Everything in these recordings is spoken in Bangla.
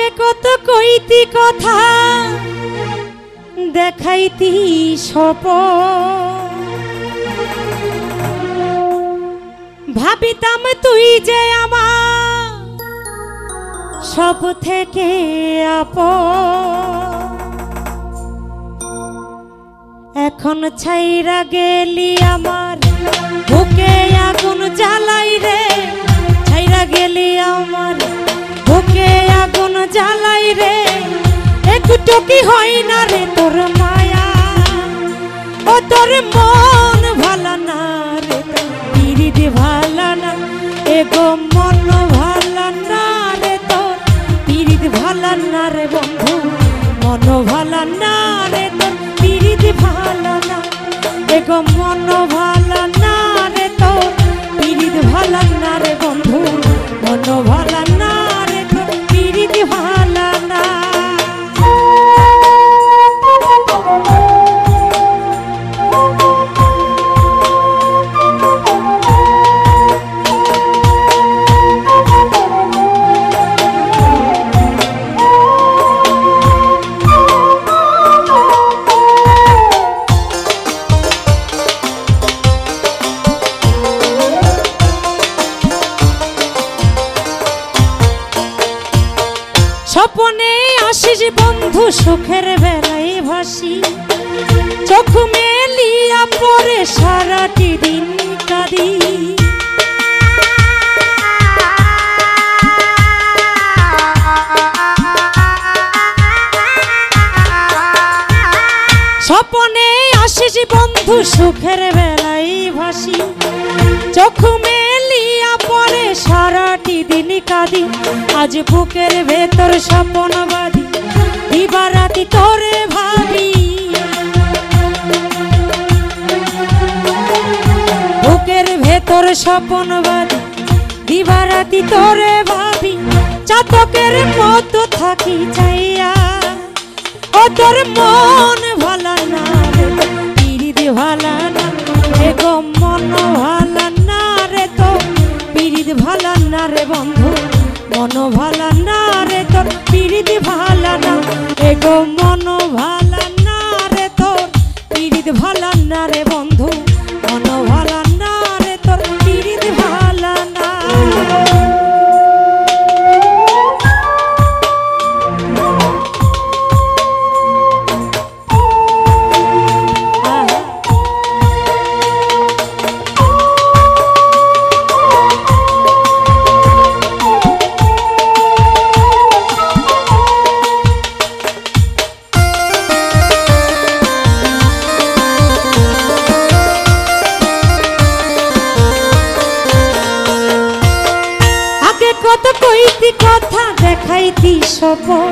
আগে কত কইতি কথা দেখাইতি স্বপন, ভাবিতাম তুই যে আমার সব থেকে আপন। এখন ছাইরা গেলি আমার বুকে আগুন জ্বালাই রে, ছাইরা গেলি আমার বুকে আগুন জ্বালাই রে। একটু কি হয় না রে তোর মায়া, ও তোর মন ভালো না রে, পিরিত ভালো না, এগো মন ভালো না রে, তোর পিরিত ভালো না রে বন্ধু, মন ভালো না রে, তোর পিরিত ভালো না, এগো মন ভালো না রে, তোর পিরিত ভালো না রে বন্ধু, মন ভালো না রে, তোর পিরিত ভালো না। স্বপনে আসিস বন্ধু সুখের বেলায় ভাসি, চোখ মেলিয়া পরে সারাটি দিন কাঁদি। স্বপনে আসিস বন্ধু সুখের বেলায় ভাসি, চোখ মেলিয়া পরে সারাটি দিন কাঁদি। আজ বুকের ভেতর স্বপন বাঁধি, দিবারাতি তোরে ভাবি, বুকের ভেতর স্বপন বাঁধি, দিবারাতি তোরে ভাবি। চাতকের মতো থাকি চাইয়া, ও তোর মন ভালো না রে, পিরিত ভালো না, এগো মন ভালো না রে, তোর পিরিত ভালো না রে বন্ধু, মন ভালো না রে, তোর পিরিত ভালো না, এগো মন ভালো না রে, তোর পিরিত ভালো না রে বন্ধু, মন ভালো না রে, তোর পিরিত ভালো না। কত কইতি কথা দেখাইতি স্বপন,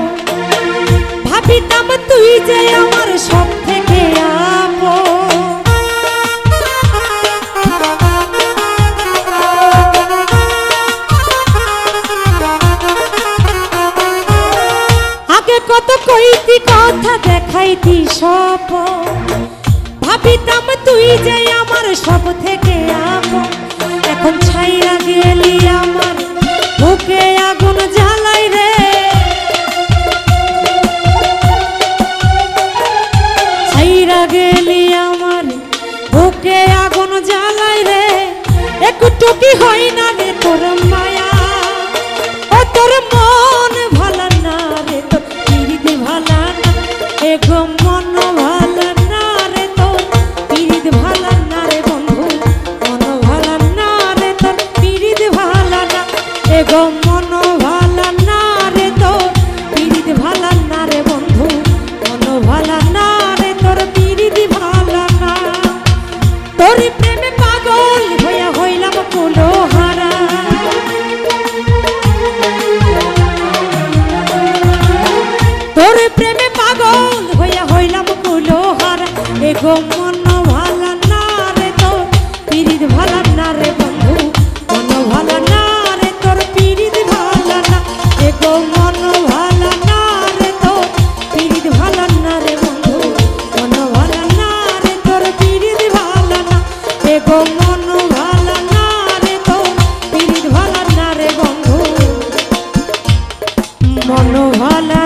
ভাবিতাম তুই যে আমার সব থেকে আপন। আগে কত কইতি কথা দেখাইতি স্বপন, ভাবিতাম তুই যে আমার সব থেকে আপন। এখন ছাইরা গেলি আমার বুকে আগুন জ্বালাই রে, ছাইরা গেলি আমার বুকে আগুন জ্বালাই রে। একটু কি হয় না রে তোর মায়া, ও তোর মন ভালো না রে, তোর পিরিত ভালো না, এগো মন ভালো না রে, তোর পিরিত ভালো না রে বন্ধু, মন ভালো না রে, তোর পিরিত ভালো না, এগো মন ভালো না রে, তোর পিরিত ভালো না রে বন্ধু, মন ভালো না রে, তোর পিরিত ভালো না। তোর প্রেমে পাগল হইয়া হইলাম কুলোহারা, তোর প্রেমে পাগল হইয়া হইলাম কুলোহারা। এগো মন ভালো না রে, তোর পিরিত ভালো না রে বন্ধু, মন ভালো না রে, তোর পিরিত ভালো না, এগো মন ভালো না রে, তোর পিরিত ভালো না রে বন্ধু, মন ভালো না রে, তোর পিরিত ভালো না, এগো মন ভালো না রে, তোর পিরিত ভালো না রে বন্ধু, মন ভালো